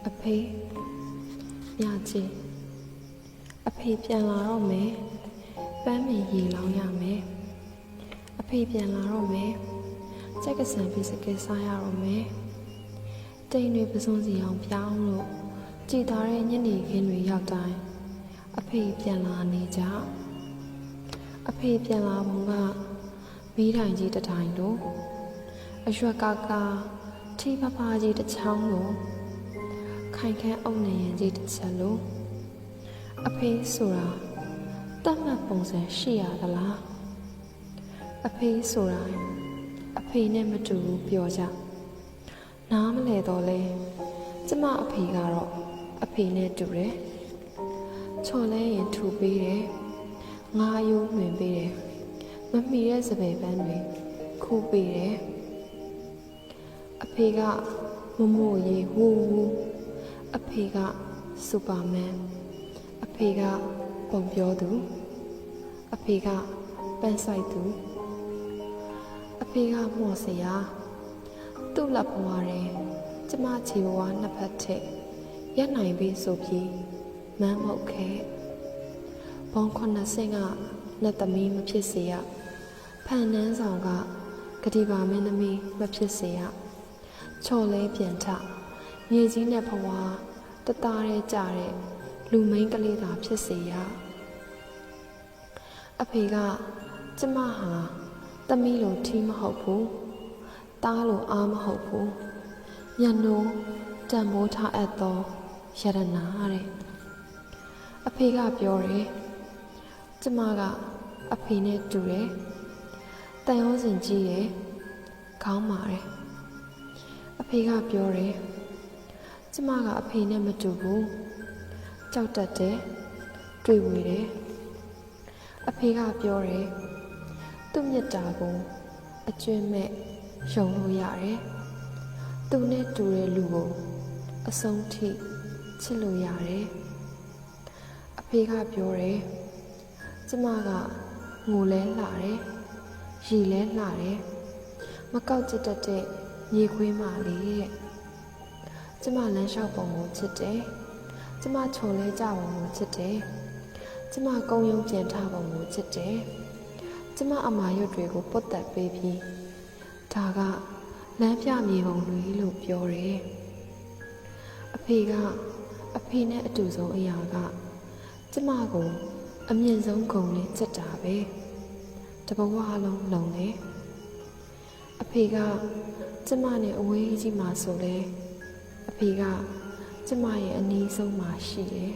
အဖေညကြီးအဖေပြန်လာတော့မယ်ပန်းမီရေလောင်းရမယ်အဖေပြန်လာတော့မယ်ကြက်ကစံပြီးစကဲစားရတော့မယ်တိမ်တွေပစွန်းစီအောင်ပြောင်းလို့ကြည်သာတဲ့ညနေခင်းတွေရောက်တိုင်းအဖေပြန်လာနေကြအဖေပြန်လာပုံကမီးတိုင်ကြီးတစ်ထိုင်လို့အရွက်ကာကာထီးဖဖားကြီးတစ်ချောင်းလို့ခိုင်ခန့်အုပ်နေရင်ကြီးတစ်ချက်လို့အဖေဆိုတာတတ်မှတ်ပုံစံရှိရသလားအဖေဆိုတာအဖေနဲ့မတူဘူးပြောကြနားမလဲတော့လဲကျမအဖေကတော့အဖေနဲ့တူတယ်ချော်လဲရင်ထူပေးတယ်ငါယိုးနှွင်ပေးတယ်မမီတဲ့စပယ်ပန်းတွေခိုးပေးတယ်အဖေကမမို့ရေဝူဝူအဖေကစူပါမန်အဖေကပုံပြောသူအဖေကပန်းဆိုင်သူအဖေကမော်စရာသူ့လက်ဘွားတယ်ကျမချီဘွားနှစ်ဖက်ထက်ရက်နိုင်ပြီဆိုပြီးမမ်းမုတ်ခဲဘုံ90ကနှစ်သမီးမဖြစ်စေရဖန်နှန်းဆောင်ကဂတိပါမင်းသမီးမဖြစ်စေရချော်လဲပြန်ထမြေကြီးနဲ့ဘွားတသားရဲကြတဲ့လူမိန်းကလေးသာဖြစ်စေရအဖေကကျမဟာသမီးလိုထီးမဟုတ်ဘူးတားလိုအားမဟုတ်ဘူးညနိုးတန်မိုးထားအပ်သောယရနာတဲ့အဖေကပြောတယ်ကျမကအဖေနဲ့တူတယ်တန်ရုံးစင်ကြီးတယ်ခေါင်းမာတယ်အဖေကပြောတယ်ကျမကအဖေနဲ့မတူဘူးကြောက်တတ်တယ်တွေ့ဝေတယ်အဖေကပြောတယ်သူ့မြတ်တာကိုအကျွမ်းမဲ့ယုံလို့ရတယ်သူနဲ့တူတဲ့လူကိုအဆုံးထိချစ်လို့ရတယ်အဖေကပြောတယ်ကျမကငိုလဲလှတယ်ရီလဲလှတယ်မကောက်ကျတတ်တဲ့မြေခွေးမလေးတဲ့ကျမလမ်းလျှောက်ပုံကိုချစ်တယ်ကျမချုံလဲကြပုံကိုချစ်တယ်ကျမကုန်းယုံပြန်ထပုံကိုချစ်တယ်ကျမအမာရွတ်တွေကိုပုတ်တက်ပေးပြီးဒါကလမ်းပြမြေပုံလူကြီးလို့ပြောတယ်အဖေကအဖေနဲ့အတူဆုံးအရာကကျမကိုအမြင့်ဆုံးဂုဏ်နဲ့ချစ်တာပဲတဘဝလုံးလုံးတယ်အဖေကကျမနဲ့အဝေးကြီးမှာဆိုလဲအဖေကကျမရဲ့အနီးဆုံးမှာရှိတယ်